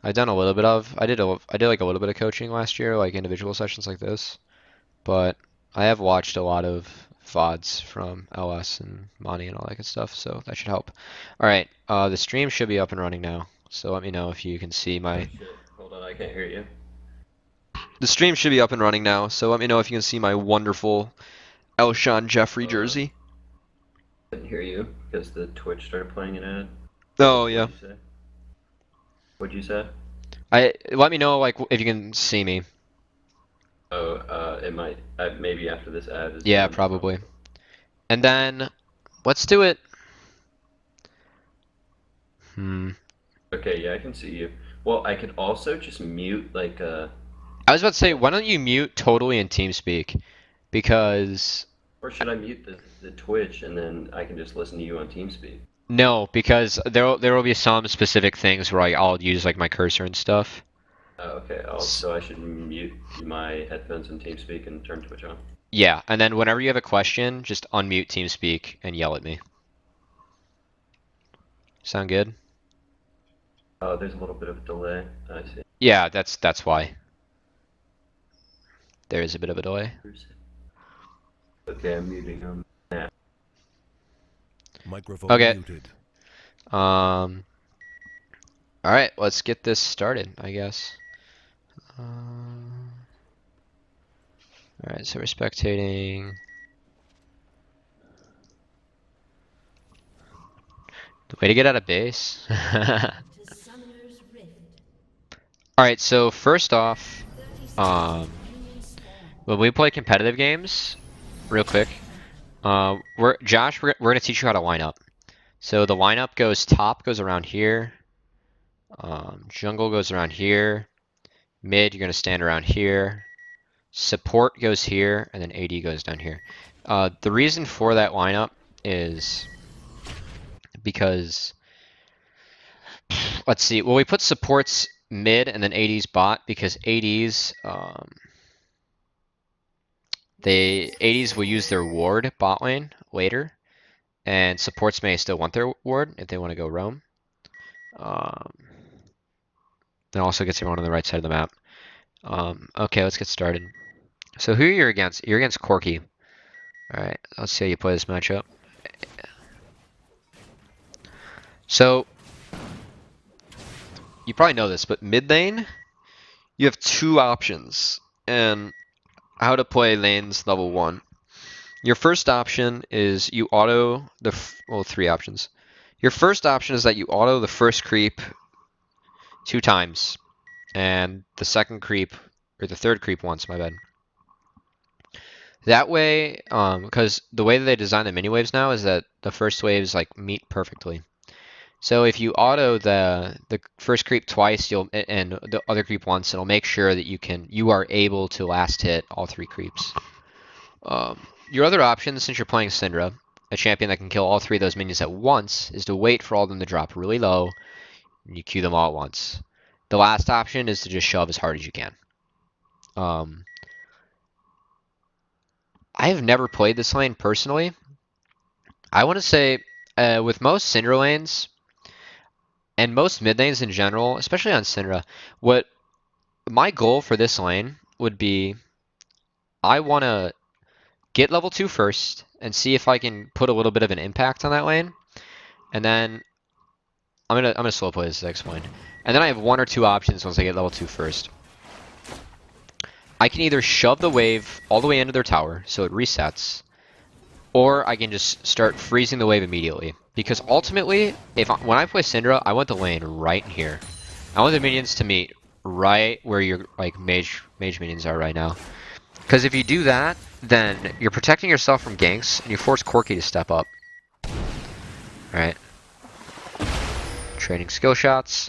I've done a little bit of. I did like a little bit of coaching last year, like individual sessions like this. But I have watched a lot of VODs from LS and Monty and all that good stuff, so that should help. All right, the stream should be up and running now. So let me know if you can see Oh my. shit, hold on, I can't hear you. The stream should be up and running now. So let me know if you can see my wonderful Elshon Jeffrey Uh, jersey. Couldn't hear you because the Twitch started playing an ad. Oh yeah. What'd you say? What'd you say? Let me know like if you can see me. Oh, it might, maybe after this ad is Yeah, done. probably. And then let's do it. Okay, yeah, I can see you. Well, I could also just mute, like, I was about to say, why don't you mute totally in TeamSpeak? Because or should I mute the Twitch and then I can just listen to you on TeamSpeak? no, because there will be some specific things where I'll use like my cursor and stuff. Oh, okay, so I should mute my headphones and TeamSpeak and turn Twitch on. Yeah, and then whenever you have a question, just unmute TeamSpeak and yell at me. Sound good? Oh, there's a little bit of a delay. I see. Yeah, that's why. There is a bit of a delay. Okay, I'm muting him. Microphone Okay. muted. All right, let's get this started, I guess. All right, so we're spectating. The way to get out of base. Alright, so first off, when we play competitive games, real quick, Josh, we're gonna teach you how to line up. So the lineup goes top goes around here, jungle goes around here, mid you're gonna stand around here, support goes here, and then AD goes down here. The reason for that lineup is because, let's see, well we put supports mid and then AD's bot because ADs will use their ward bot lane later, and supports may still want their ward if they want to go roam. That also gets everyone on the right side of the map. Okay, let's get started. So who you're against? You're against Corki. Alright, let's see how you play this matchup. So, you probably know this, but mid lane, you have two options, and how to play lanes level 1. Your first option is you auto well, three options. Your first option is that you auto the first creep 2 times, and the second creep, or the third creep once, my bad. That way, because the way that they design the mini waves now is that the first waves like meet perfectly. So if you auto the first creep twice, and the other creep once, it'll make sure that you are able to last hit all 3 creeps. Your other option, since you're playing Syndra, a champion that can kill all 3 of those minions at once, is to wait for all of them to drop really low, and you queue them all at once. The last option is to just shove as hard as you can. I have never played this lane personally. I want to say, with most Syndra lanes, and most mid lanes in general, especially on Syndra, what my goal for this lane would be, I want to get level 2 first and see if I can put a little bit of an impact on that lane. And then I'm gonna slow play this next point. And then I have 1 or 2 options once I get level 2 first. I can either shove the wave all the way into their tower so it resets, or I can just start freezing the wave immediately. Because ultimately, when I play Syndra, I want the lane right here. I want the minions to meet right where your like mage minions are right now. Because if you do that, then you're protecting yourself from ganks, and you force Corki to step up. Alright. Trading skill shots.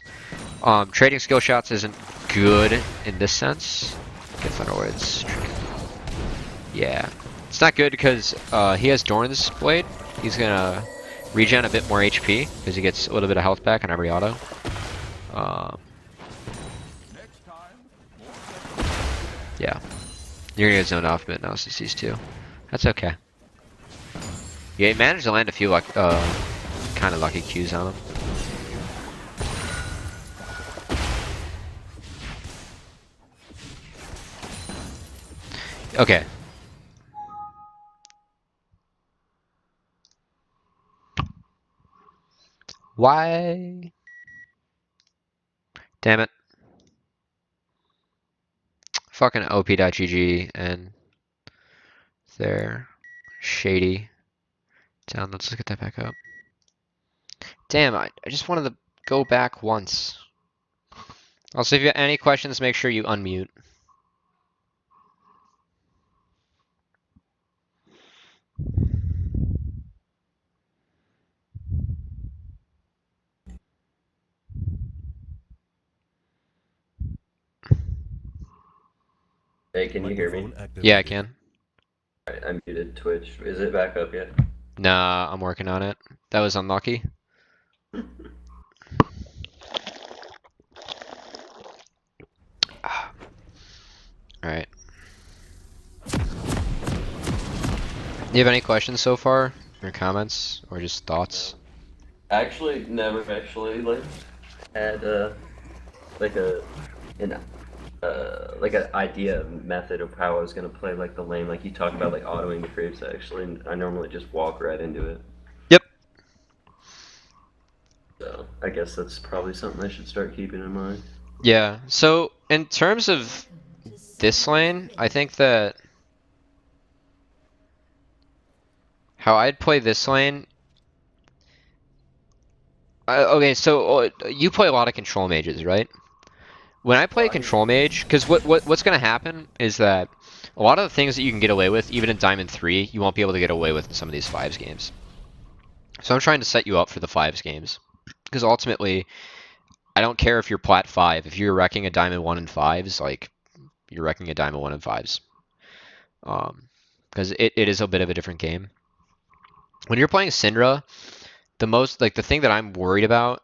Trading skill shots isn't good in this sense. Get Thunderwords. Yeah. It's not good because he has Dorn's Blade. He's gonna regen a bit more HP because he gets a little bit of health back on every auto. Yeah. You're gonna get zoned off a bit now since these two. That's okay. Yeah, he managed to land a few kind of lucky Qs on him. Okay. Why? Damn it. Fucking op.gg and they're shady. Down, let's get that back up. Damn, I just wanted to go back once. Also, if you have any questions, make sure you unmute. Hey, can you hear me? Yeah, I can. Alright, I muted Twitch. Is it back up yet? Nah, I'm working on it. That was unlucky. Alright. You have any questions so far? Or comments? Or just thoughts? Actually, never actually like had like a an like an idea method of how I was gonna play like the lane. Like you talked about like autoing the creeps. Actually, I normally just walk right into it. Yep. So I guess that's probably something I should start keeping in mind. Yeah. So, in terms of this lane, I think that how I'd play this lane. Okay, so you play a lot of control mages, right? When I play Well, I control mage, because what's gonna happen is that a lot of the things that you can get away with, even in Diamond 3, you won't be able to get away with in some of these fives games. So I'm trying to set you up for the fives games. Because ultimately, I don't care if you're plat 5. If you're wrecking a Diamond 1 and 5s, like, you're wrecking a Diamond 1 and 5s. Because it is a bit of a different game. When you're playing Syndra, the thing that I'm worried about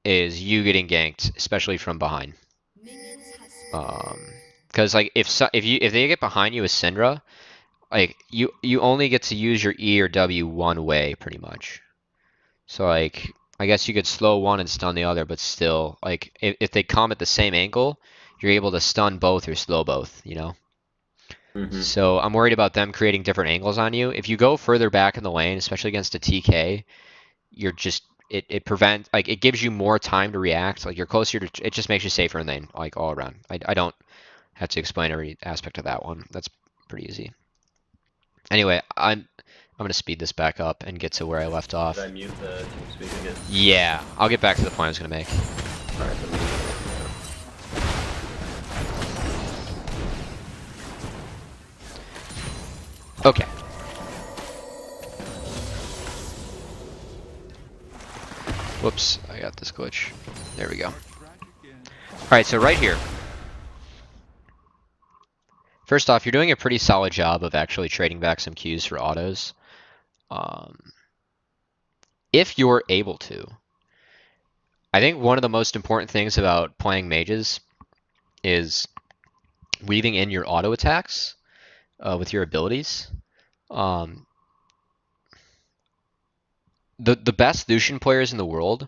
is you getting ganked, especially from behind. Because like if they get behind you with Syndra, like you only get to use your E or W one way pretty much. So like I guess you could slow one and stun the other, but still like if they come at the same angle, you're able to stun both or slow both, you know? Mm-hmm. So I'm worried about them creating different angles on you. If you go further back in the lane, especially against a TK, you're just it prevents like it gives you more time to react. Like you're closer to it just makes you safer in lane, like all around. I don't have to explain every aspect of that one. That's pretty easy. Anyway, I'm gonna speed this back up and get to where I left Did I off. mute the team speak again? Yeah, I'll get back to the point I was gonna make. Alright, let me. Okay. Whoops, I got this glitch. There we go. Alright, so right here. First off, you're doing a pretty solid job of actually trading back some Qs for autos. Um, if you're able to. I think one of the most important things about playing mages is weaving in your auto attacks with your abilities. Um, the best Lucian players in the world,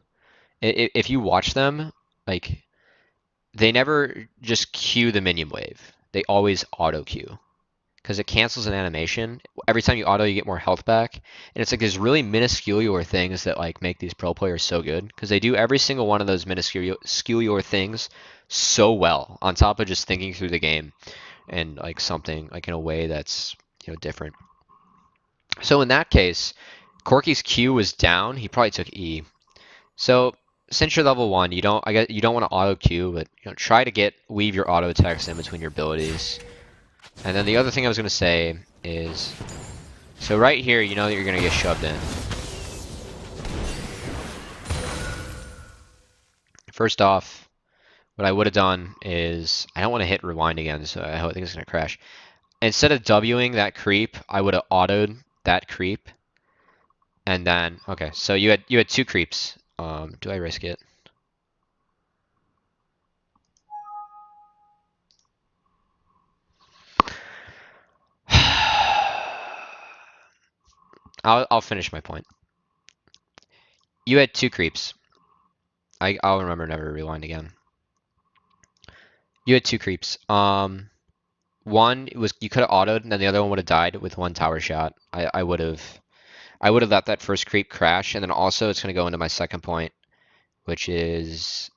if you watch them, like they never just Q the minion wave. They always auto Q because it cancels an animation. Every time you auto, you get more health back, and it's like these really minuscule things that like make these pro players so good because they do every single one of those minuscule things so well. On top of just thinking through the game and like something like in a way that's different. So in that case, Corky's Q was down. He probably took E. So since you're level 1, you don't want to auto Q, but try to weave your auto attacks in between your abilities. And then the other thing I was gonna say is, so right here, you know that you're gonna get shoved in. First off, what I would have done is, I don't want to hit rewind again, so I think it's gonna crash. Instead of Wing that creep, I would have autoed that creep. And then, okay, so you had two creeps. Do I risk it? I'll finish my point. You had two creeps. I'll remember never to rewind again. You had two creeps. one was you could have autoed, and then the other one would have died with one tower shot. I would have let that first creep crash, and then also it's gonna go into my second point, which is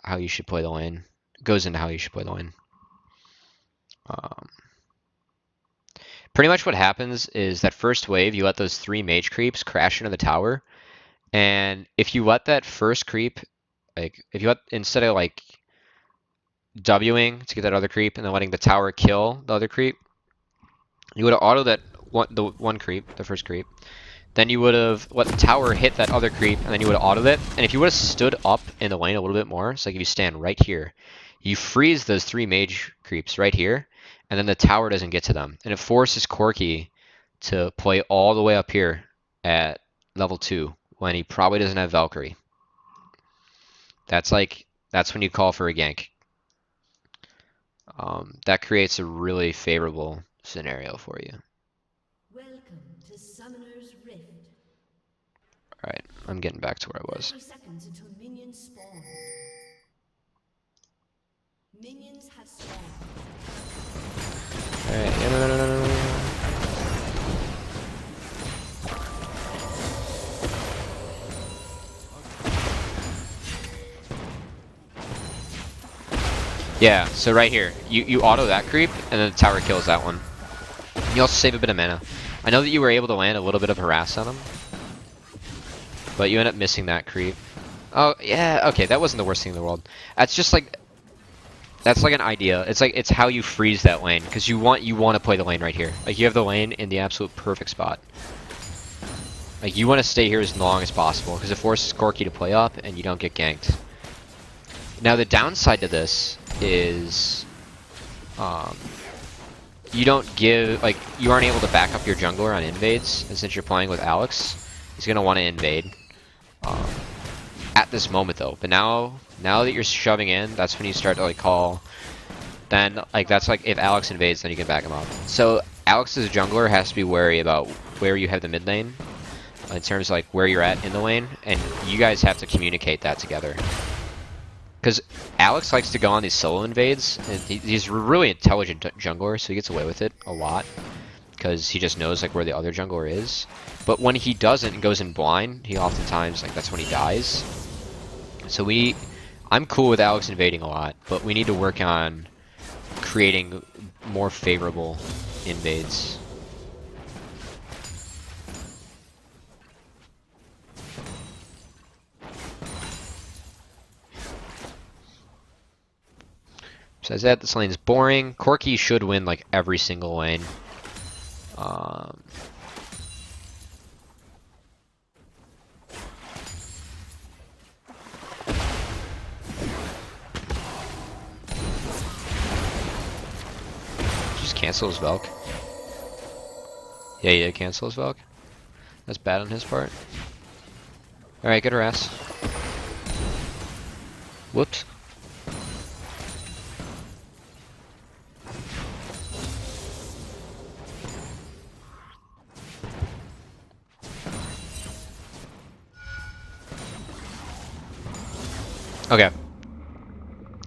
how you should play the lane. Goes into how you should play the lane. Um, Pretty much what happens is that first wave, you let those 3 mage creeps crash into the tower, and if you let that first creep, like if you let instead of like Wing to get that other creep and then letting the tower kill the other creep, you would have auto that the one creep, the first creep. Then you would have let the tower hit that other creep, and then you would have autoed it. And if you would have stood up in the lane a little bit more, so like if you stand right here, you freeze those 3 mage creeps right here, and then the tower doesn't get to them. And it forces Corki to play all the way up here at level 2 when he probably doesn't have Valkyrie. That's when you call for a gank. That creates a really favorable scenario for you. Welcome to Summoner's Rift. Alright, I'm getting back to where I was. 30 seconds until minions spawn. Minions have spawned. Alright, no. Yeah, so right here, you auto that creep, and then the tower kills that one. You also save a bit of mana. I know that you were able to land a little bit of harass on him, but you end up missing that creep. Oh, yeah, okay, that wasn't the worst thing in the world. That's just like, that's like an idea. It's how you freeze that lane, because you want to play the lane right here. Like, you have the lane in the absolute perfect spot. Like, you want to stay here as long as possible, because it forces Corki to play up, and you don't get ganked. Now, the downside to this is, you don't give, like, you aren't able to back up your jungler on invades, and since you're playing with Alex, he's going to want to invade. At this moment, though. But now that you're shoving in, that's when you start to, like, call. Then, like, that's like, if Alex invades, then you can back him up. So, Alex's jungler has to be wary about where you have the mid lane, in terms of, like, where you're at in the lane, and you guys have to communicate that together. Because Alex likes to go on these solo invades, and he's a really intelligent jungler, so he gets away with it a lot. Because he just knows, like, where the other jungler is. But when he doesn't and goes in blind, he oftentimes, like, that's when he dies. So I'm cool with Alex invading a lot, but we need to work on creating more favorable invades. Besides that, this lane's boring. Corki should win, like, every single lane. Just cancel his Velk. Yeah, he did cancel his Velk. That's bad on his part. Alright, good harass. Whoops. Okay. I'm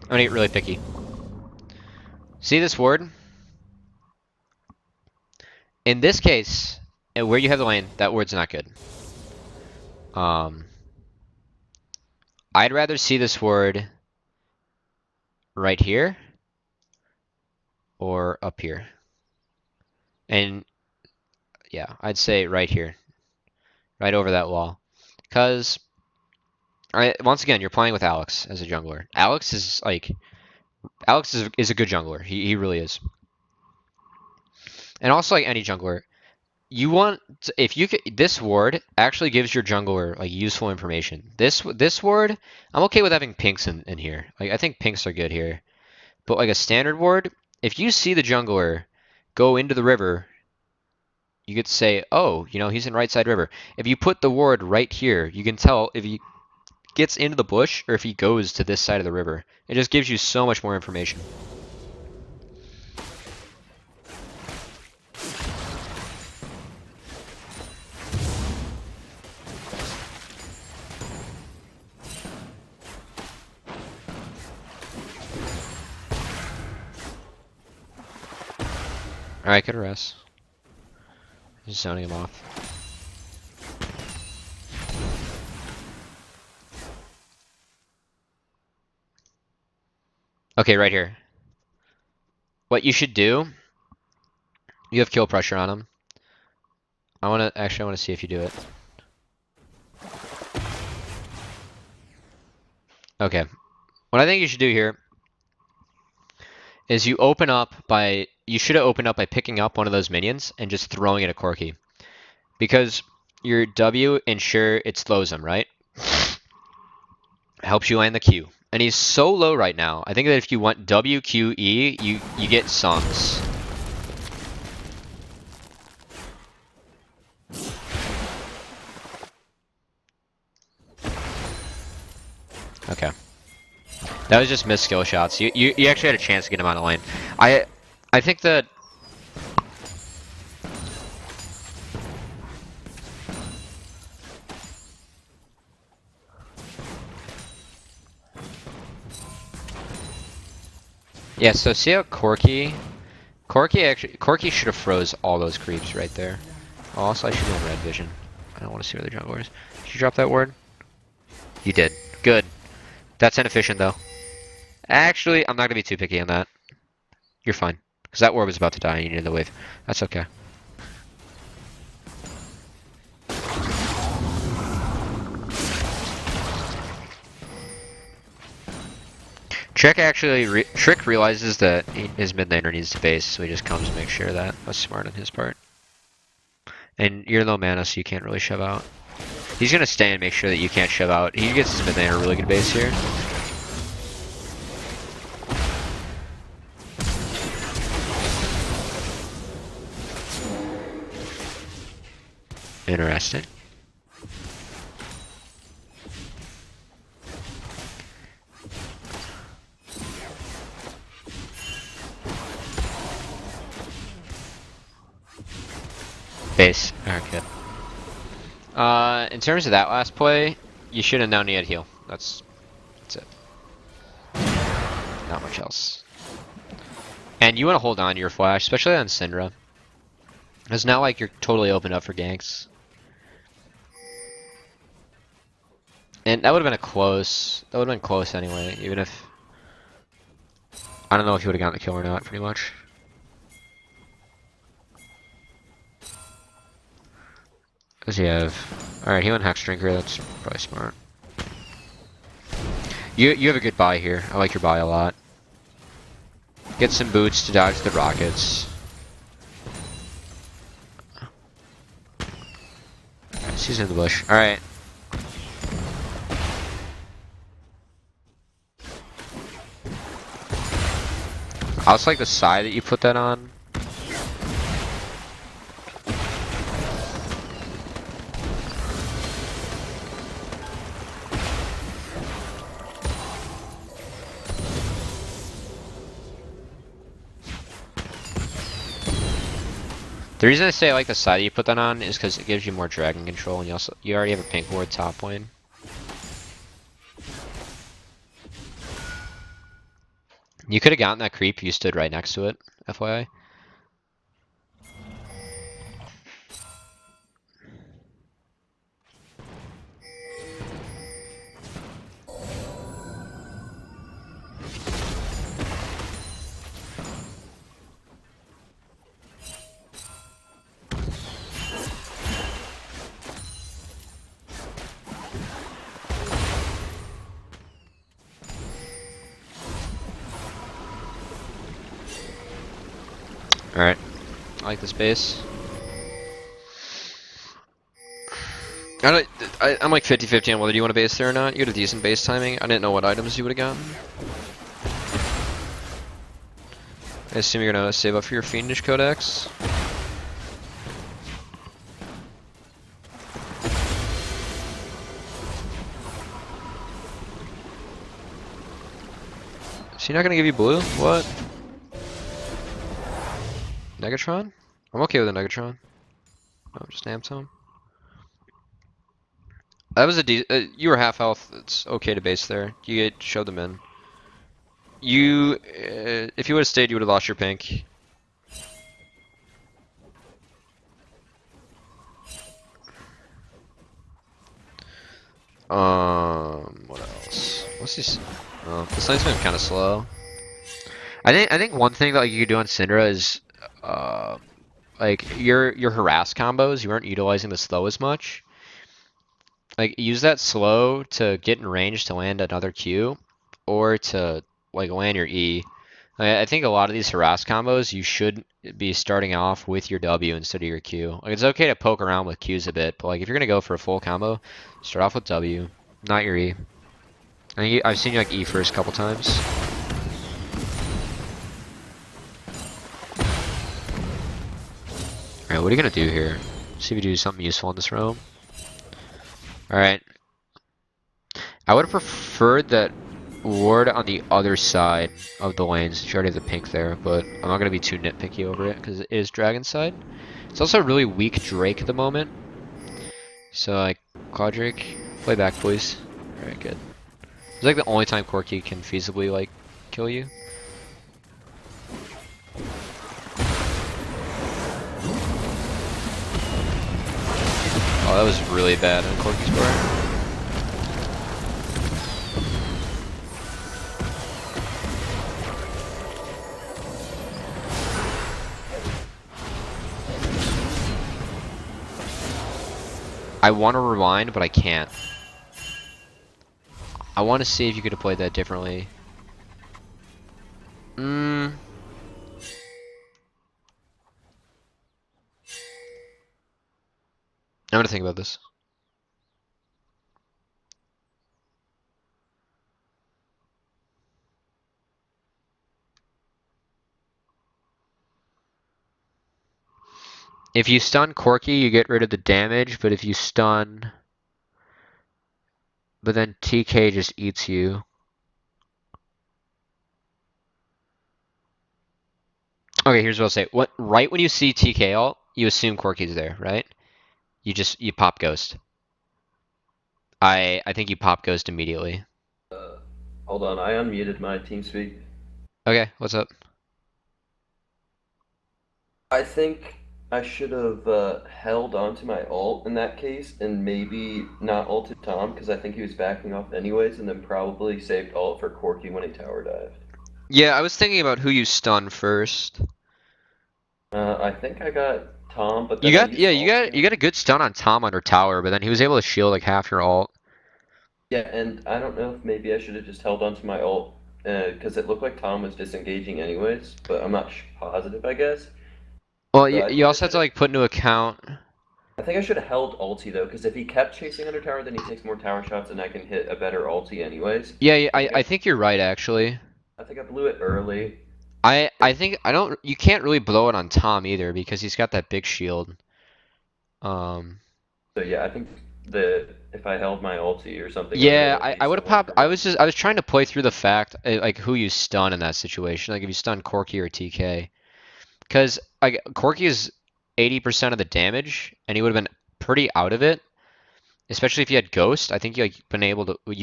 gonna get really picky. See this ward? In this case, where you have the lane, that ward's not good. I'd rather see this ward right here or up here. And yeah, I'd say right here. Right over that wall. Because once again, you're playing with Alex as a jungler. Alex is a good jungler. He really is. And also, like any jungler, you want to, if you could, this ward actually gives your jungler like useful information. This ward, I'm okay with having pinks in here. Like I think pinks are good here. But like a standard ward, if you see the jungler go into the river, you get to say, oh, you know, he's in right side river. If you put the ward right here, you can tell if he gets into the bush or if he goes to this side of the river. It just gives you so much more information. Alright, good rest. Just zoning him off. Okay, right here. What you should do, you have kill pressure on him. I want to see if you do it. Okay. What I think you should do here is you should have opened up by picking up one of those minions and just throwing it at Corki. Because your W ensure it slows him, right? Helps you land the Q. And he's so low right now. I think that if you want W, Q, E, you get sums. Okay. That was just missed skill shots. You actually had a chance to get him out of lane. I think that yeah, so see how Corki should have froze all those creeps right there. Oh, also I should be on red vision. I don't want to see where the jungle is. Did you drop that ward? You did. Good. That's inefficient though. Actually, I'm not gonna be too picky on that. You're fine. Because that orb was about to die and you needed the wave. That's okay. Trick realizes that his mid laner needs to base, so he just comes to make sure that. That's smart on his part. And you're low mana, so you can't really shove out. He's gonna stay and make sure that you can't shove out. He gets his mid laner a really good base here. Interesting. Base. Alright, good. In terms of that last play, you should have known he had heal. That's it. Not much else. And you want to hold on to your flash, especially on Syndra. It's not like you're totally opened up for ganks. And that would have been that would have been close anyway, even if... I don't know if he would have gotten the kill or not, pretty much. Does he have... Alright, he went Hex Drinker, that's probably smart. You have a good buy here. I like your buy a lot. Get some boots to dodge the rockets. He's in the bush. Alright. I also like the side that you put that on. The reason I say I like the side you put that on is because it gives you more dragon control, and you already have a pink ward top lane. You could have gotten that creep, you stood right next to it, FYI. Alright, I like this base. I'm like 50-50 on whether you want to base there or not. You had a decent base timing. I didn't know what items you would have gotten. I assume you're gonna save up for your Fiendish Codex. Is he not gonna give you blue? What? Negatron? I'm okay with a Negatron. Oh, just Amtone. That was you were half health. It's okay to base there. You showed them in. If you would have stayed, you would have lost your pink. What else? What's this? Oh, this lane's been kind of slow. I think one thing that like you could do on Syndra is, like your harass combos. You aren't utilizing the slow as much. Like use that slow to get in range to land another Q, or to like land your E. I think a lot of these harass combos you should be starting off with your W instead of your Q. Like it's okay to poke around with Qs a bit, but like if you're gonna go for a full combo, start off with W, not your E. I've seen you like E first a couple times. Alright, what are you gonna do here? See if you do something useful in this roam. Alright. I would have preferred that ward on the other side of the lanes. You already have the pink there, but I'm not gonna be too nitpicky over it because it is dragon side. It's also a really weak Drake at the moment. So like Claw Drake, play back please. Alright, good. It's like the only time Corki can feasibly like kill you. Oh, that was really bad on Corki's part. I want to rewind, but I can't. I want to see if you could have played that differently. I'm gonna think about this. If you stun Corki, you get rid of the damage, but if you stun... But then TK just eats you. Okay, here's what I'll say. Right when you see TK ult, you assume Corki's there, right? You pop Ghost. I think you pop Ghost immediately. Hold on, I unmuted my TeamSpeak. Okay, what's up? I think I should have held onto my ult in that case and maybe not ulted Tom because I think he was backing off anyways, and then probably saved ult for Corki when he tower dived. Yeah, I was thinking about who you stun first. I think I got Tom, but You then I got used you got a good stun on Tom under tower, but then he was able to shield like half your ult. Yeah, and I don't know if maybe I should have just held onto my ult because it looked like Tom was disengaging anyways, but I'm not positive, I guess. Well, So I you think I also have should to like put into account. I think I should have held ulti though, because if he kept chasing under tower, then he takes more tower shots, and I can hit a better ulti anyways. Yeah, I think you're right actually. I think I blew it early. I think you can't really blow it on Tom either because he's got that big shield. So yeah, I think that if I held my ulti or something, Yeah, it would have I would have popped. I was trying to play through the fact like who you stun in that situation. Like if you stun Corki or TK, because like Corki is 80% of the damage, and he would have been pretty out of it. Especially if you had Ghost, I think you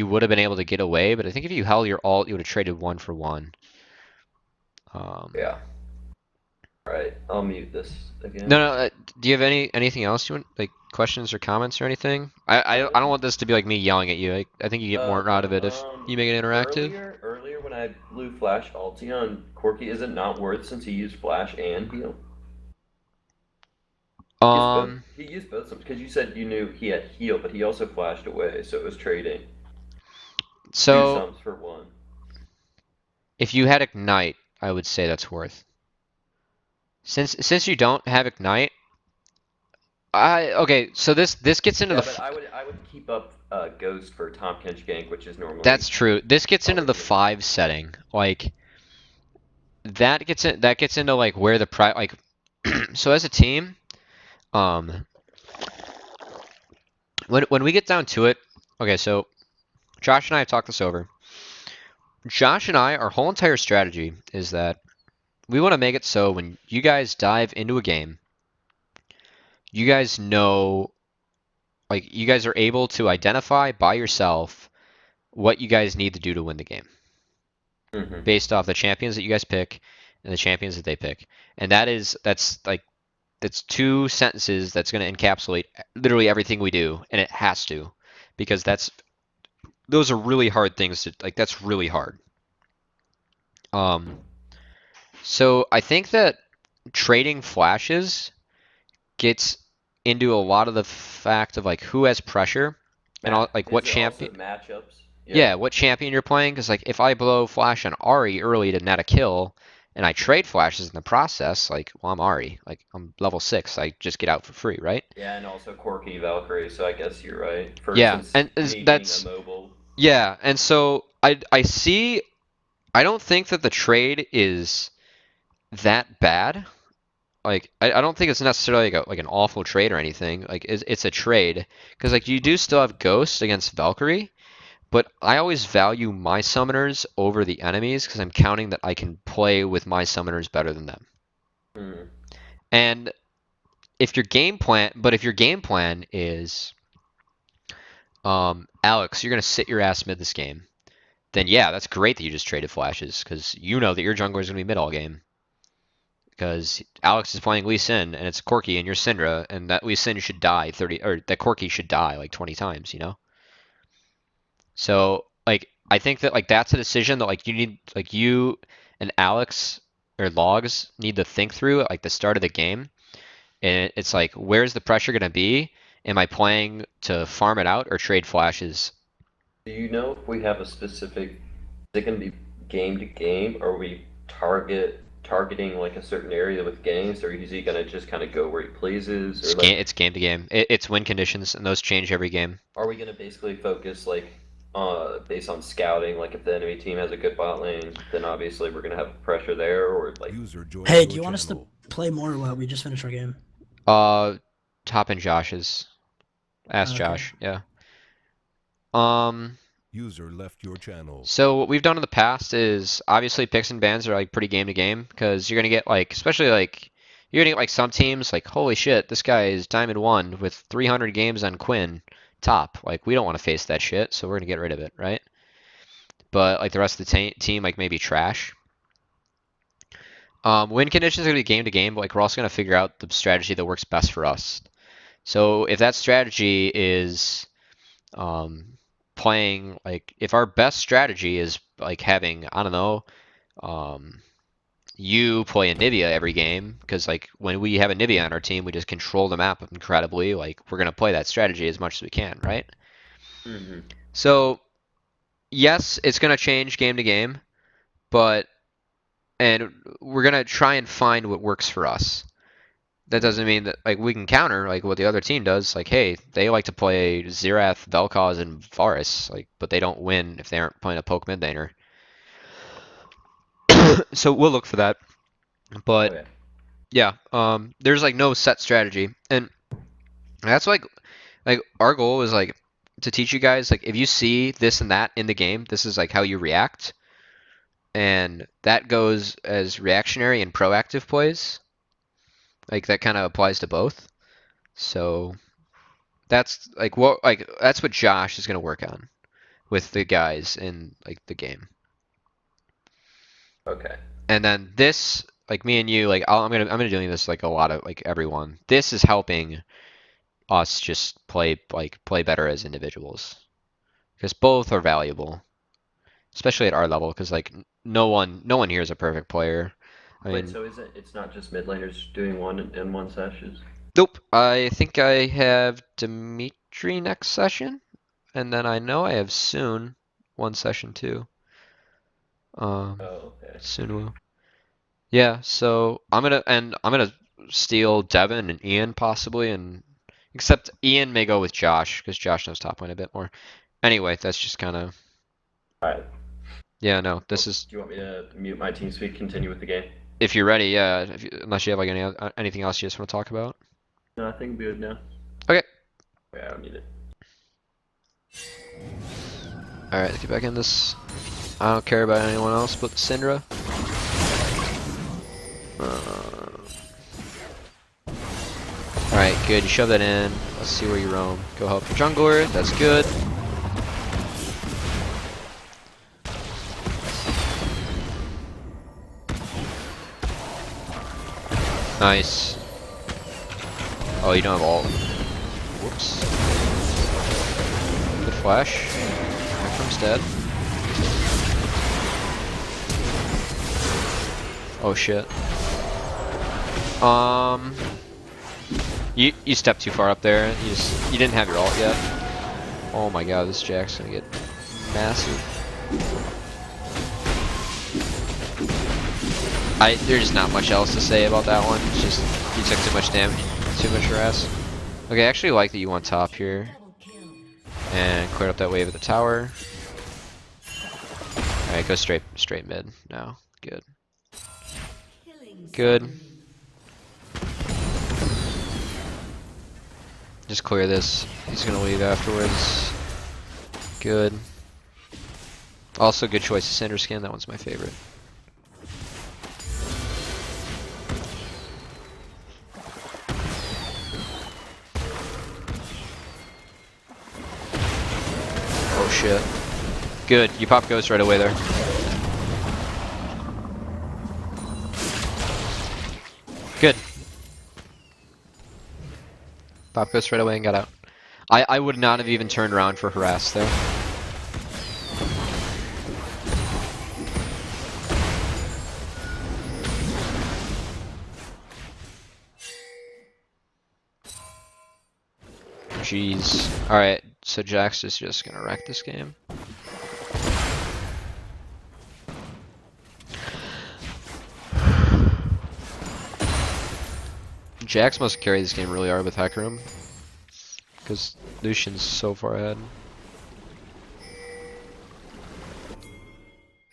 would have been able to get away. But I think if you held your ult, you would have traded 1-for-1. Yeah. All right, I'll mute this again. No, do you have anything else you want, like questions or comments or anything? I don't want this to be like me yelling at you. I think you get more out of it if you make it interactive. Earlier when I blew flash ulti on Corki, is it not worth since he used flash and heal? He used both because you said you knew he had heal, but he also flashed away, so it was trading. Two So sums for one. if you had Ignite, I would say that's worth. Since you don't have Ignite, okay. So this gets into Yeah, the. but I would keep up Ghost for Tahm Kench gank, which is normally. That's true. This gets into the probably 5 setting. Like that gets into like where the like. So as a team, when we get down to it, okay. So Josh and I have talked this over. Josh and I, our whole entire strategy is that we want to make it so when you guys dive into a game, you guys know, like, you guys are able to identify by yourself what you guys need to do to win the game based off the champions that you guys pick and the champions that they pick. And that's 2 sentences that's going to encapsulate literally everything we do, and it has to, because that's those are really hard things to like. That's really hard. So I think that trading flashes gets into a lot of the fact of like who has pressure and all, like what Is it also champion. matchups? Yeah. Yeah, what champion you're playing. Because like if I blow flash on Ari early to net a kill, and I trade flashes in the process, like well I'm Ari, like I'm level 6, I just get out for free, right? Yeah, and also Corki Valkyrie, so I guess you're right. For Yeah, since and me being that's immobile. yeah, and so I see. I don't think that the trade is that bad. Like I don't think it's necessarily like an awful trade or anything. Like it's a trade because like you do still have Ghost against Valkyrie, but I always value my summoners over the enemies because I'm counting that I can play with my summoners better than them. Hmm. And if your game plan is Alex, you're gonna sit your ass mid this game, then yeah, that's great that you just traded flashes because you know that your jungler is gonna be mid all game. Because Alex is playing Lee Sin and it's Corki and you're Syndra, and that Lee Sin should die 30 or that Corki should die like 20 times, you know? So like I think that like that's a decision that like you need like you and Alex or Logs need to think through at like the start of the game. And it's like where's the pressure gonna be? Am I playing to farm it out or trade flashes? Do you know if we have a specific? Is it going to be game to game, or are we targeting like a certain area with games, or is he going to just kind of go where he pleases, or like It's game to game. It's win conditions and those change every game. are we going to basically focus like based on scouting? Like if the enemy team has a good bot lane, then obviously we're going to have pressure there, or like Hey, do you want us to play more or what? We just finished our game. Uh Top and Josh's. Ask Okay. Josh, yeah. Um User left your channel. So what we've done in the past is obviously picks and bans are like pretty game to game because you're gonna get like especially like you're gonna get like some teams like holy shit this guy is Diamond 1 with 300 games on Quinn top like we don't want to face that shit so we're gonna get rid of it right but like the rest of the team like maybe trash. Win conditions are gonna be game to game but like we're also gonna figure out the strategy that works best for us. So if that strategy is playing like if our best strategy is like having I don't know you play Anivia every game because like when we have Anivia on our team we just control the map incredibly like we're gonna play that strategy as much as we can right hmm so yes it's gonna change game to game but and we're gonna try and find what works for us. That doesn't mean that like we can counter like what the other team does. Like, hey, they like to play Xerath, Vel'Koz, and Varus, like, but they don't win if they aren't playing a poke mid laner. So we'll look for that. But okay. yeah, there's like no set strategy, and that's like our goal is like to teach you guys like if you see this and that in the game, this is like how you react, and that goes as reactionary and proactive plays. Like that kind of applies to both. So that's that's what Josh is gonna work on with the guys in like the game. Okay. And then this, like me and you, like I'm gonna doing this like a lot of like everyone. This is helping us just play better as individuals because both are valuable, especially at our level. Because like no one here is a perfect player. I Wait, mean, so is it? It's not just mid laners doing one in one sessions. nope. I think I have Dimitri next session, and then I know I have soon one session too. Oh, okay. Soon will. Yeah, so I'm gonna steal Devin and Ian possibly, and except Ian may go with Josh because Josh knows top lane a bit more. Anyway, that's just kind of All right. yeah. No, Well, this is do you want me to mute my team speak? Continue with the game. if you're ready. Yeah, unless you have like anything else you just want to talk about. No, I think I'm good now. Okay. Yeah, I'll mute it. All right, let's get back in this. I don't care about anyone else but Syndra. Alright, good. You shove that in. Let's see where you roam. Go help the jungler. That's good. Nice. Oh, you don't have ult. Whoops. Good flash. Back from Jack's dead. Oh shit. You stepped too far up there. You didn't have your ult yet. Oh my god, this Jack's gonna get massive. There's just not much else to say about that one. It's just you took too much damage, too much harass. Okay, I actually like that you went top here and cleared up that wave at the tower. All right, go straight mid now. Good. Good. Just clear this. He's gonna leave afterwards. Good. Also, good choice of Syndra skin. That one's my favorite. Oh shit. Good. You pop Ghost right away there. Good. Pop Ghost right away and got out. I would not have even turned around for harass there. Jeez. Alright, so Jax is just gonna wreck this game. Jax must carry this game really hard with Hecarim, because Lucian's so far ahead.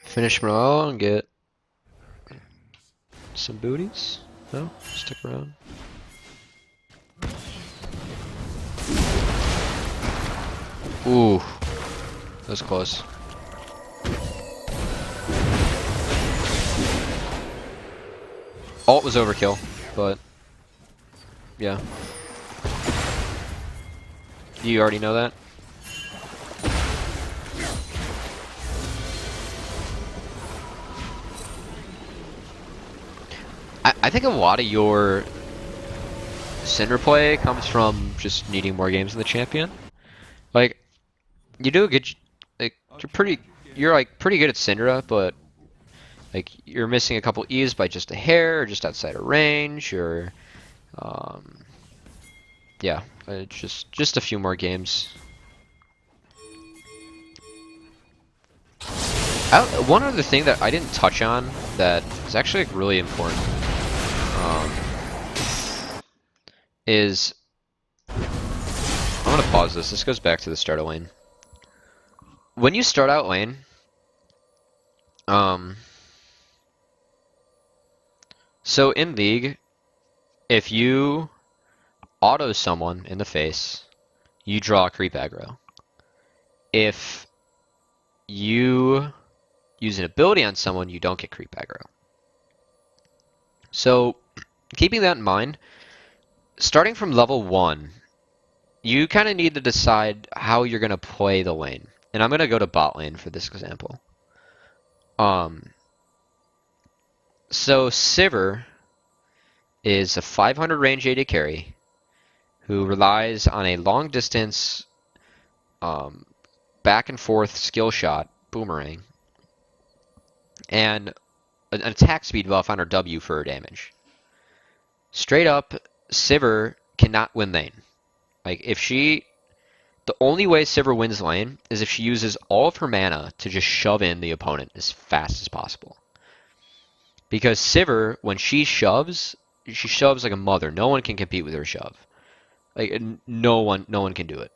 Finish Morale and get some booties? No? Stick around. Ooh, that was close. Ult was overkill, but yeah. You already know that? I think a lot of your Syndra play comes from just needing more games in the champion. Like, you do a good, like, you're like pretty good at Syndra, but like you're missing a couple E's by just a hair, or just outside of range, or yeah, just a few more games. One other thing that I didn't touch on that is actually like, really important is I'm gonna pause this. This goes back to the start of lane. When you start out lane, so in League, if you auto someone in the face, you draw creep aggro. If you use an ability on someone, you don't get creep aggro. So, keeping that in mind, starting from level 1, you kind of need to decide how you're going to play the lane. And I'm going to go to bot lane for this example. So Sivir is a 500 range AD carry who relies on a long distance back and forth skill shot, boomerang, and an attack speed buff on her W for her damage. Straight up, Sivir cannot win lane. Like, the only way Sivir wins lane is if she uses all of her mana to just shove in the opponent as fast as possible. Because Sivir, when she shoves like a mother. No one can compete with her shove. Like, no one can do it.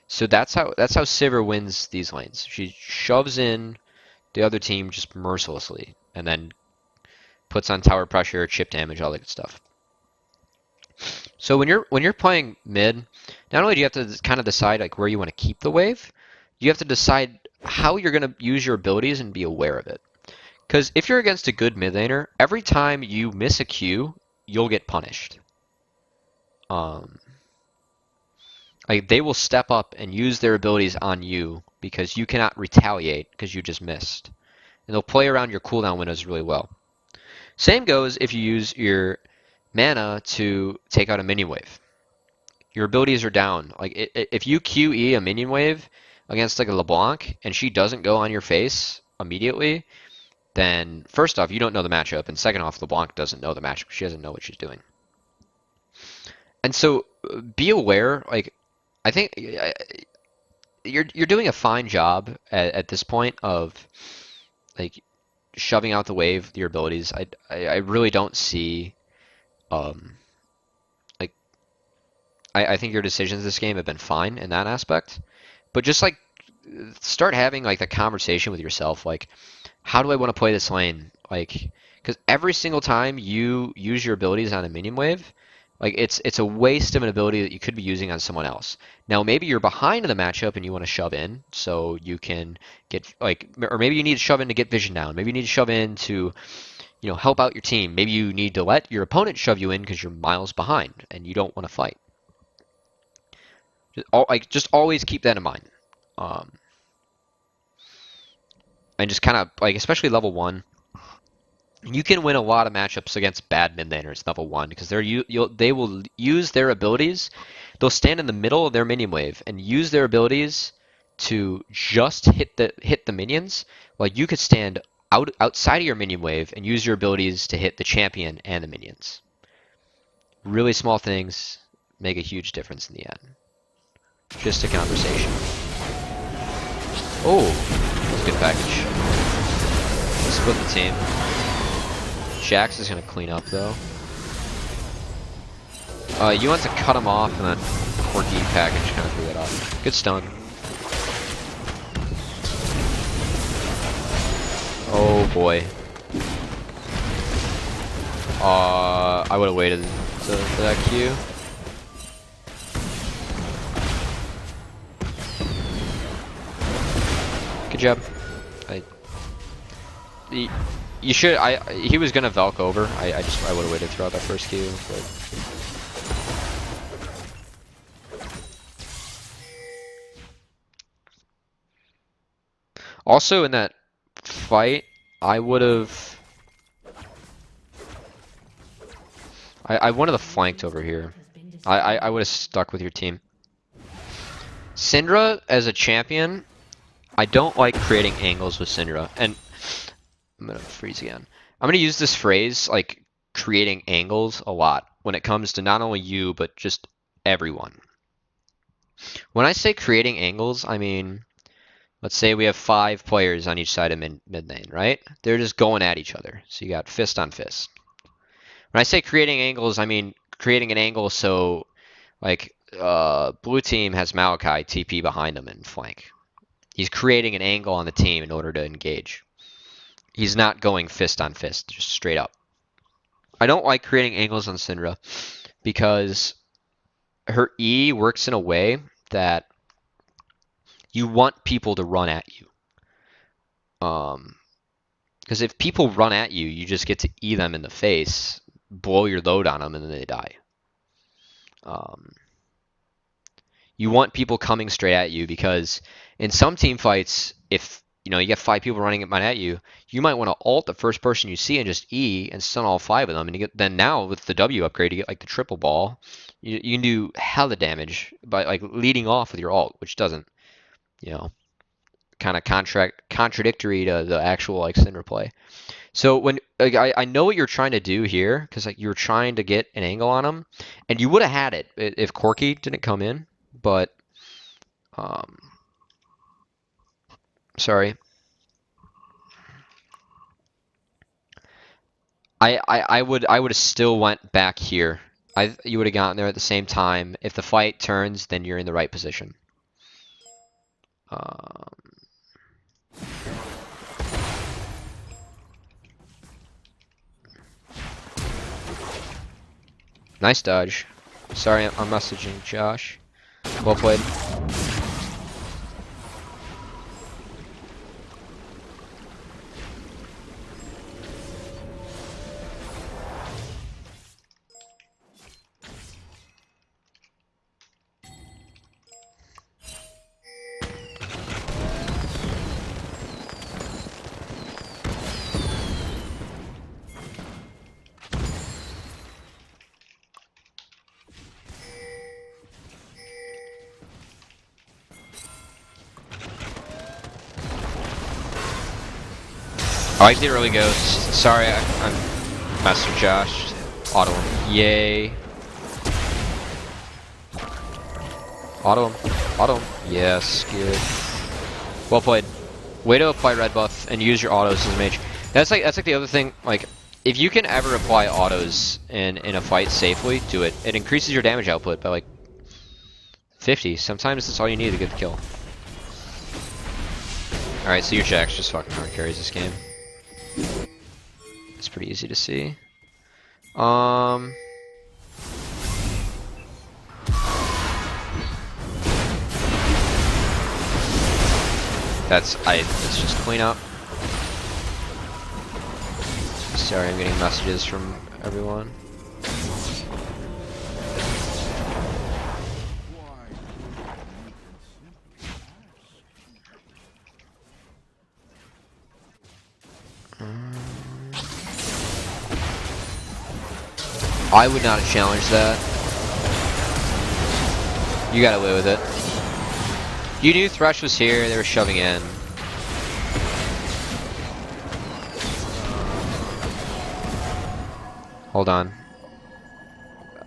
So that's how Sivir wins these lanes. She shoves in the other team just mercilessly, and then puts on tower pressure, chip damage, all that good stuff. So when you're playing mid, not only do you have to kind of decide like where you want to keep the wave, you have to decide how you're going to use your abilities and be aware of it. Because if you're against a good mid laner, every time you miss a Q, you'll get punished. Like they will step up and use their abilities on you because you cannot retaliate because you just missed. And they'll play around your cooldown windows really well. Same goes if you use your mana to take out a minion wave. Your abilities are down. Like if you QE a minion wave, against like a LeBlanc and she doesn't go on your face immediately, then first off, you don't know the matchup, and second off, LeBlanc doesn't know the matchup. She doesn't know what she's doing. And so be aware, like, I think you're doing a fine job at this point of like shoving out the wave with your abilities. I really don't see like I think your decisions this game have been fine in that aspect. But just like start having like the conversation with yourself, like how do I want to play this lane? Like, because every single time you use your abilities on a minion wave, like it's a waste of an ability that you could be using on someone else. Now maybe you're behind in the matchup and you want to shove in so you can get like, or maybe you need to shove in to get vision down. Maybe you need to shove in to, you know, help out your team. Maybe you need to let your opponent shove you in because you're miles behind and you don't want to fight. Just always keep that in mind. And just kind of like, especially level 1, you can win a lot of matchups against bad mid laners level 1 because they will use their abilities. They'll stand in the middle of their minion wave and use their abilities to just hit the minions. Like you could stand outside of your minion wave and use your abilities to hit the champion and the minions. Really small things make a huge difference in the end. Just a conversation. Oh, that's a good package. Split the team. Jax is going to clean up, though. You want to cut him off, and then Quirky package kind of threw that off. Good stun. Oh, boy. I would have waited for that Q. Good job. You should. He was gonna Valk over. I would have waited throughout that first Q. But also in that fight, I would have. I wanted to flanked over here. I would have stuck with your team. Syndra as a champion, I don't like creating angles with Syndra, and I'm gonna freeze again. I'm gonna use this phrase, like creating angles, a lot when it comes to not only you, but just everyone. When I say creating angles, I mean, let's say we have 5 players on each side of mid lane, right? They're just going at each other. So you got fist on fist. When I say creating angles, I mean creating an angle so, like, blue team has Maokai TP behind them and flank. He's creating an angle on the team in order to engage. He's not going fist on fist, just straight up. I don't like creating angles on Syndra because her E works in a way that you want people to run at you. Because if people run at you, you just get to E them in the face, blow your load on them, and then they die. You want people coming straight at you because in some team fights, if you know you get 5 people running at you, you might want to ult the first person you see and just E and stun all 5 of them. And you get, then now with the W upgrade, you get like the triple ball. You can do hella damage by like leading off with your ult, which doesn't, you know, kind of contradictory to the actual like Syndra play. So when like, I know what you're trying to do here because like you're trying to get an angle on him, and you would have had it if Corky didn't come in, but sorry. I would have still went back here. You would have gotten there at the same time. If the fight turns, then you're in the right position. Nice dodge. Sorry, I'm messaging Josh. Well played. I like the early ghost. Sorry, I'm Master Josh. Auto him. Yay. Auto him. Auto him. Yes, good. Well played. Way to apply red buff and use your autos as a mage. That's like the other thing. Like, if you can ever apply autos in a fight safely, do it. It increases your damage output by like 50. Sometimes that's all you need to get the kill. All right, so your Jax just fucking hard carries this game. It's pretty easy to see. Let's just clean up. Sorry, I'm getting messages from everyone. I would not have challenged that. You got away with it. You knew Thresh was here, they were shoving in. Hold on.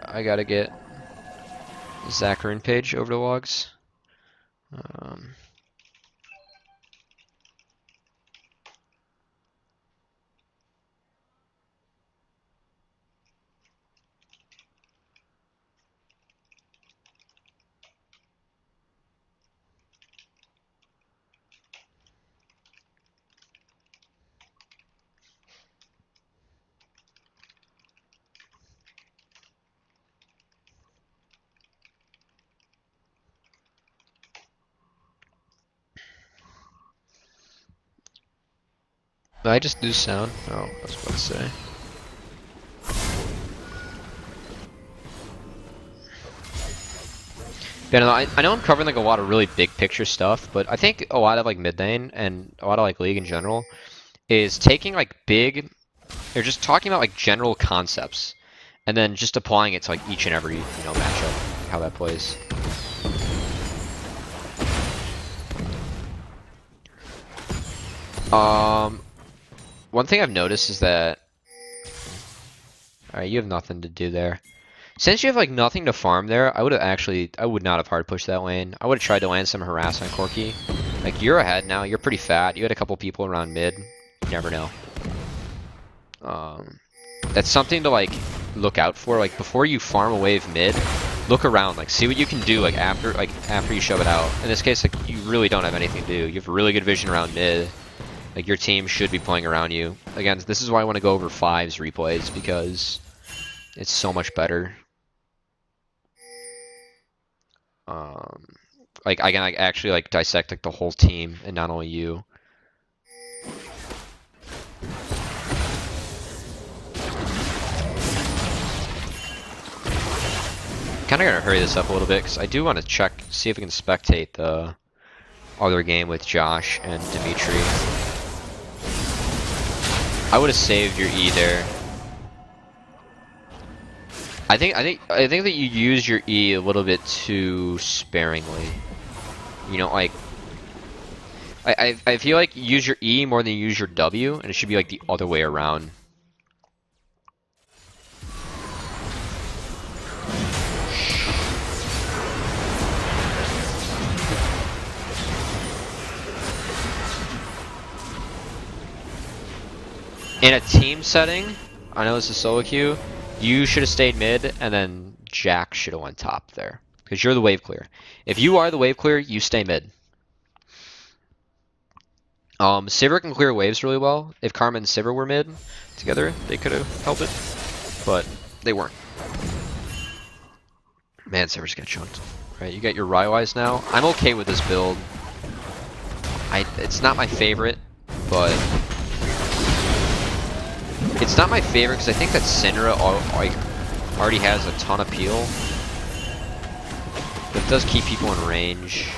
I gotta get Zacharin page over to logs. Did I just lose sound? Oh, I was about to say. Yeah, no, I know I'm covering like a lot of really big picture stuff, but I think a lot of like mid lane and a lot of like League in general is taking like big, or just talking about like general concepts, and then just applying it to like each and every matchup, how that plays. One thing I've noticed is that, alright, you have nothing to do there. Since you have like nothing to farm there, I would not have hard pushed that lane. I would have tried to land some harass on Corki. Like, you're ahead now, you're pretty fat, you had a couple people around mid, you never know. That's something to like look out for. Like, before you farm a wave mid, look around, like see what you can do after you shove it out. In this case, like, you really don't have anything to do. You have really good vision around mid. Like, your team should be playing around you. Again, this is why I want to go over 5's replays, because it's so much better. Like, I can actually like dissect like the whole team and not only you. Kinda gonna hurry this up a little bit because I do want to see if we can spectate the other game with Josh and Dimitri. I would have saved your E there. I think that you use your E a little bit too sparingly. You know, like, I feel like you use your E more than you use your W, and it should be like the other way around. In a team setting, I know this is solo queue, you should have stayed mid, and then Jack should have went top there. Because you're the wave clear. If you are the wave clear, you stay mid. Sivir can clear waves really well. If Karma and Sivir were mid together, they could have held it. But they weren't. Man, Sivir's got chunked. Right, you got your Rywise now. I'm okay with this build. It's not my favorite, but it's not my favorite because I think that Syndra already has a ton of peel. But it does keep people in range.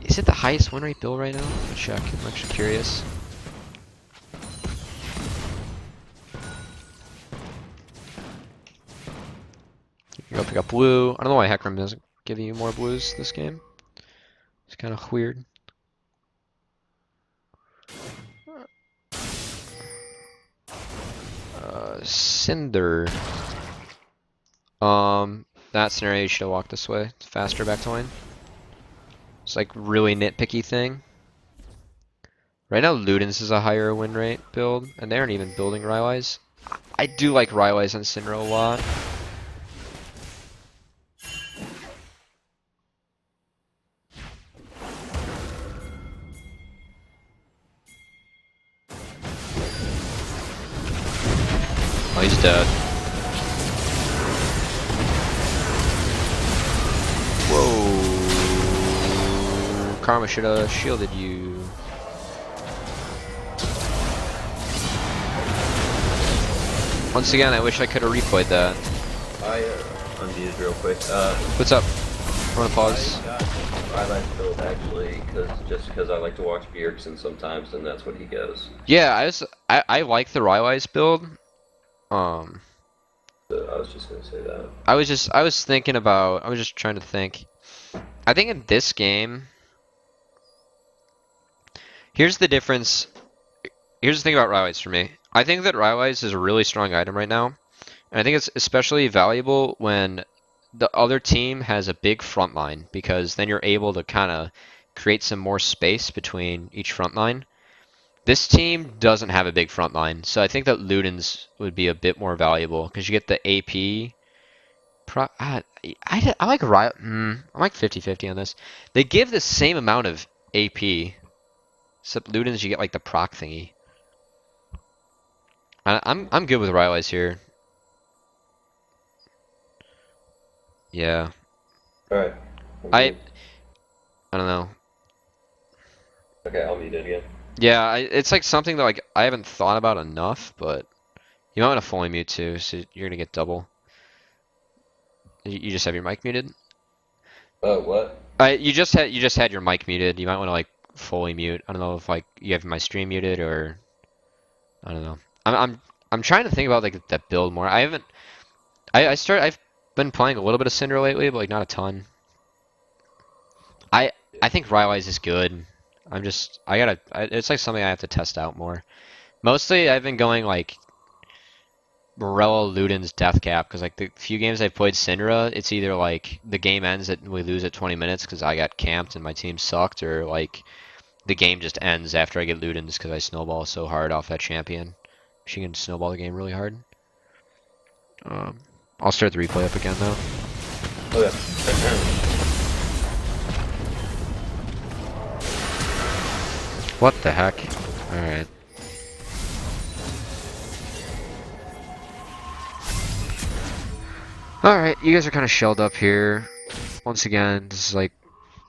Is it the highest win rate build right now? Let me check. I'm actually curious. You go pick up blue. I don't know why Hecarim doesn't give you more blues this game. It's kind of weird. Cinder. That scenario you should have walked this way. It's faster back to lane. It's like really nitpicky thing. Right now Ludens is a higher win rate build, and they aren't even building Rywise. I do like Rywise and Syndra a lot. Oh, he's dead. Whoa. Karma should have shielded you. Once again, I wish I could have replayed that. I unmuted real quick. What's up? I want to pause. I like build actually, because I like to watch Bjergsen sometimes, and that's what he goes. Yeah, I like the Rywise build. So I was just gonna say that. I was just trying to think. I think in this game, here's the difference. Here's the thing about Rywise for me. I think that Rywise is a really strong item right now, and I think it's especially valuable when the other team has a big front line, because then you're able to kind of create some more space between each front line. This team doesn't have a big front line, so I think that Ludens would be a bit more valuable because you get the AP. I like I'm like 50-50 on this. They give the same amount of AP, except Ludens you get like the proc thingy. I'm good with Rywise here. Yeah. Alright. I don't know. Okay, I'll mute it again. Yeah, it's like something that like I haven't thought about enough, but you might want to fully mute too, so you're gonna get double. You just have your mic muted? What? You just had your mic muted. You might want to like fully mute. I don't know if like you have my stream muted or I don't know. I'm trying to think about like that build more. I haven't. I've been playing a little bit of Syndra lately, but like not a ton. I think Rywise is good. It's like something I have to test out more. Mostly I've been going like Morello Ludens Death Cap, because like the few games I've played Syndra, it's either like the game ends and we lose at 20 minutes because I got camped and my team sucked, or like the game just ends after I get Ludens because I snowball so hard off that champion. She can snowball the game really hard. I'll start the replay up again though. Okay. What the heck? Alright. Alright, you guys are kind of shelled up here. Once again, this is like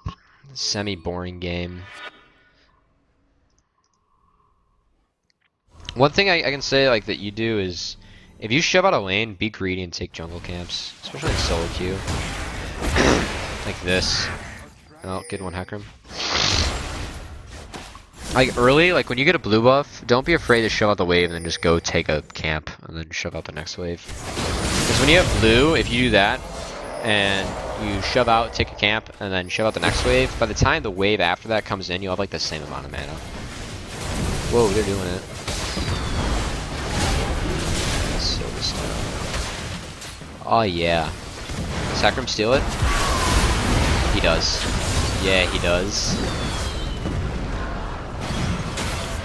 a semi-boring game. One thing I can say like that you do is, if you shove out a lane, be greedy and take jungle camps, especially in solo queue. Like this. Oh, good one, Heckram. Like early, like when you get a blue buff, don't be afraid to shove out the wave and then just go take a camp and then shove out the next wave. Because when you have blue, if you do that and you shove out, take a camp, and then shove out the next wave, by the time the wave after that comes in, you'll have like the same amount of mana. Whoa, they're doing it. So slow. Oh yeah. Does Heckram steal it? He does. Yeah, he does.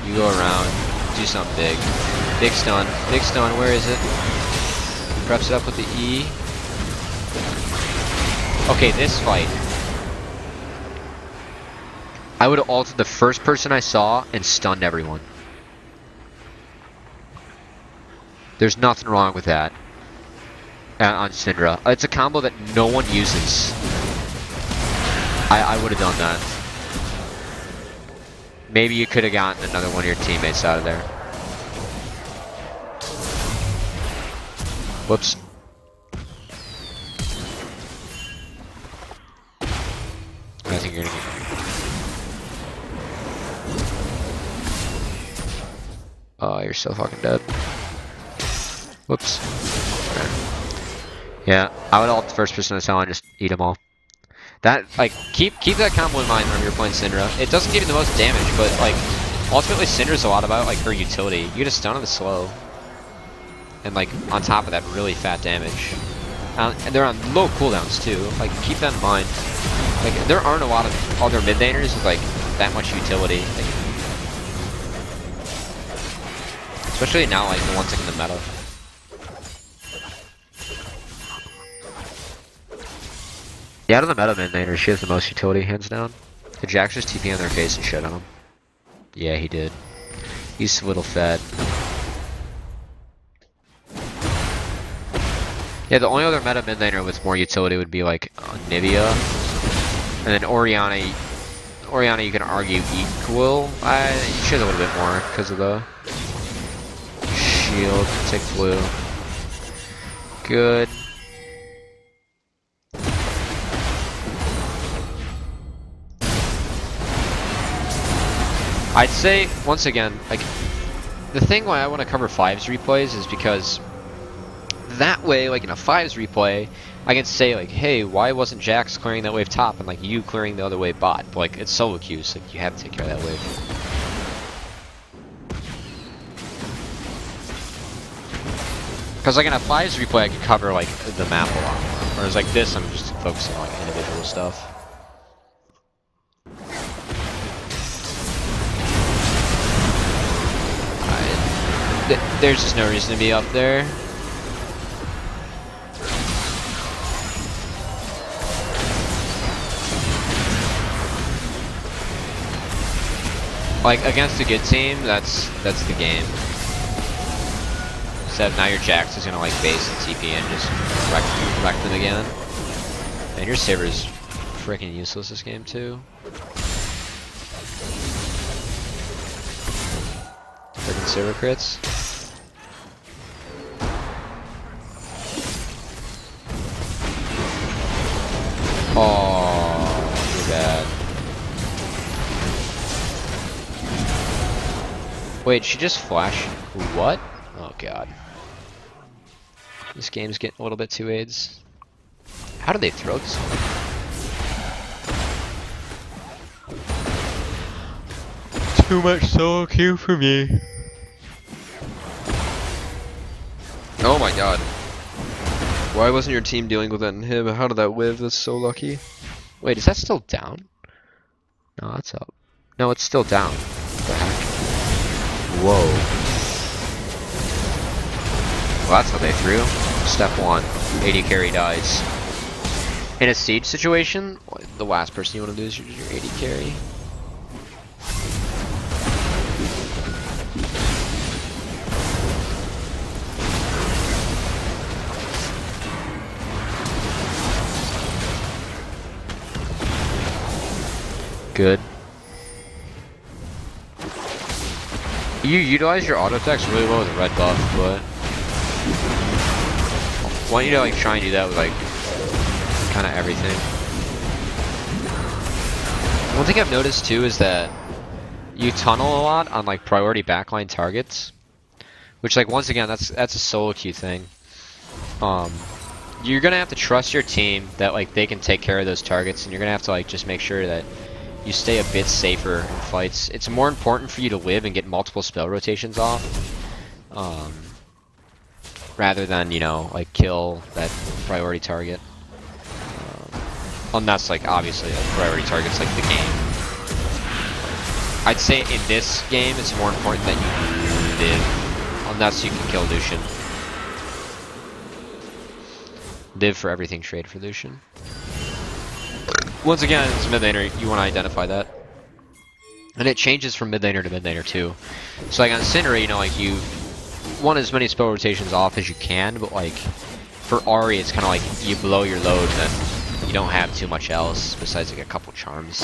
You go around, do something big. Big stun, where is it? Preps it up with the E. Okay, this fight. I would have ulted the first person I saw and stunned everyone. There's nothing wrong with that on Syndra. It's a combo that no one uses. I would have done that. Maybe you could have gotten another one of your teammates out of there. Whoops. I think you're gonna get... Oh, you're so fucking dead. Whoops. Okay. Yeah, I would ult the first person I saw and just eat them all. That, like, keep that combo in mind when you're playing Syndra. It doesn't give you the most damage, but, like, ultimately Syndra's a lot about, like, her utility. You get a stun on the slow. and like on top of that, really fat damage. And they're on low cooldowns too. Like keep that in mind. Like there aren't a lot of other mid laners with like that much utility. Like, especially now, like the ones like in the meta. Yeah, out of the meta mid laner, she has the most utility, hands down. The Jax just TP on their face and shit on him. Yeah, he did. He's a little fat. Yeah, the only other meta mid laner with more utility would be like Nivea, and then Orianna. Orianna, you can argue equal. She has a little bit more because of the shield. Take blue. Good. I'd say once again, like the thing why I want to cover 5's replays is because that way, like in a 5's replay, I can say like, hey, why wasn't Jax clearing that wave top and like you clearing the other wave bot? But, like it's solo queues, so like you have to take care of that wave. Because like in a 5's replay, I can cover like the map a lot more. Whereas like this, I'm just focusing on like individual stuff. There's just no reason to be up there. Like against a good team, that's the game. Except now your Jax is gonna like base and TP and just wreck them again. And your Saber's freaking useless this game too. Freaking Saber crits. Oh, you're bad. Wait, she just flashed? What? Oh god. This game's getting a little bit too AIDS. How do they throw this one? Too much solo queue for me. Oh my god. Why wasn't your team dealing with that inhib? How did that whiv? That's so lucky. Wait, is that still down? No, that's up. No, it's still down. What the heck? Whoa. Well, that's how they threw. Step 1. AD carry dies. In a siege situation, the last person you want to do is your AD carry. Good. You utilize your auto attacks really well with a red buff, but I want you to like try and do that with like kind of everything. One thing I've noticed too is that you tunnel a lot on like priority backline targets, which like once again that's a solo queue thing. You're gonna have to trust your team that like they can take care of those targets, and you're gonna have to like just make sure that you stay a bit safer in fights. It's more important for you to live and get multiple spell rotations off, rather than, you know, like kill that priority target. Unless, like, obviously, like, priority target's like the game. I'd say in this game, it's more important that you live, unless you can kill Lucian. Live for everything, trade for Lucian. Once again, as mid laner, you want to identify that. And it changes from mid laner to mid laner too. So like on Syndra, you know, like you want as many spell rotations off as you can, but like for Ahri, it's kind of like you blow your load and then you don't have too much else besides like a couple charms.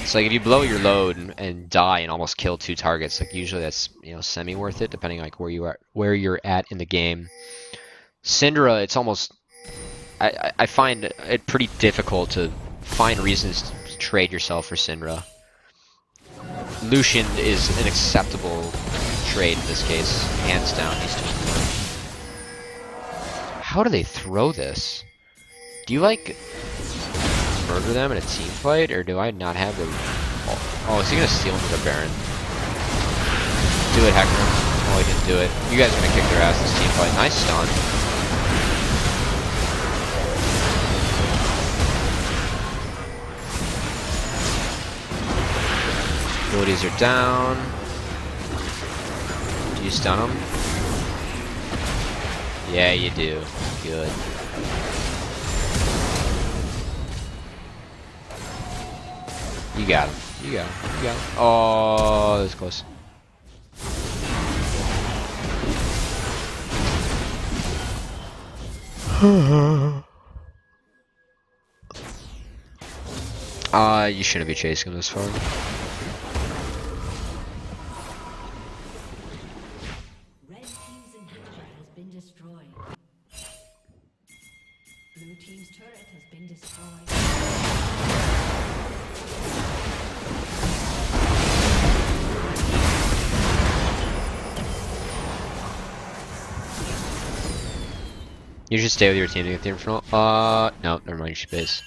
So like if you blow your load and die and almost kill 2 targets, like usually that's, you know, semi worth it depending like where you're at in the game. Syndra, it's almost I find it pretty difficult to find reasons to trade yourself for Syndra. Lucian is an acceptable trade in this case, hands down. He's just how do they throw this? Do you like murder them in a team fight, or do I not have the? Oh, is he gonna steal into the Baron? Do it, Hector. Oh, he didn't do it. You guys are gonna kick their ass this team fight. Nice stun. Abilities are down. Do you stun them? Yeah, you do. Good. You got him. You got him. You got him. Oh, that was close. You shouldn't be chasing him this far. Red team's inhibitor has been destroyed. Blue team's turret has been destroyed. You should stay with your team to get the infernal. No, never mind. You should base.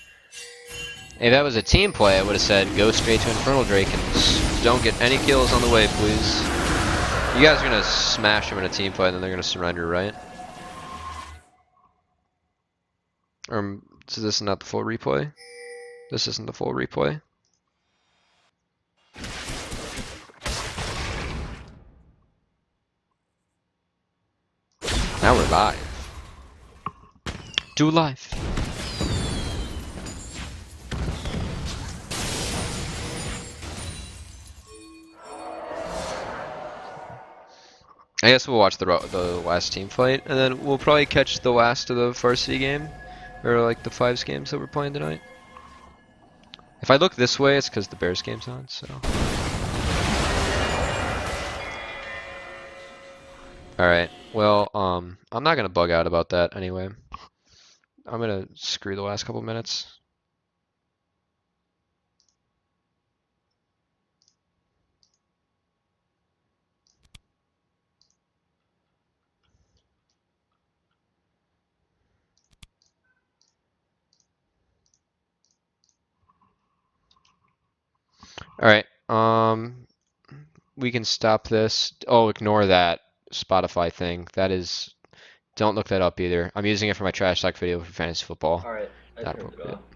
If that was a team play, I would have said go straight to Infernal Drake and don't get any kills on the way, please. You guys are gonna smash them in a team play, and then they're gonna surrender, right? So this is not the full replay. This isn't the full replay. Now we're live. Do live. I guess we'll watch the last team fight, and then we'll probably catch the last of the varsity game, or like the fives games that we're playing tonight. If I look this way, it's because the Bears game's on. So. All right. Well, I'm not gonna bug out about that anyway. I'm gonna screw the last couple minutes. All right. We can stop this. Oh, ignore that Spotify thing. That is. Don't look that up either. I'm using it for my trash talk video for fantasy football. Alright, I Not turned it appropriate. off.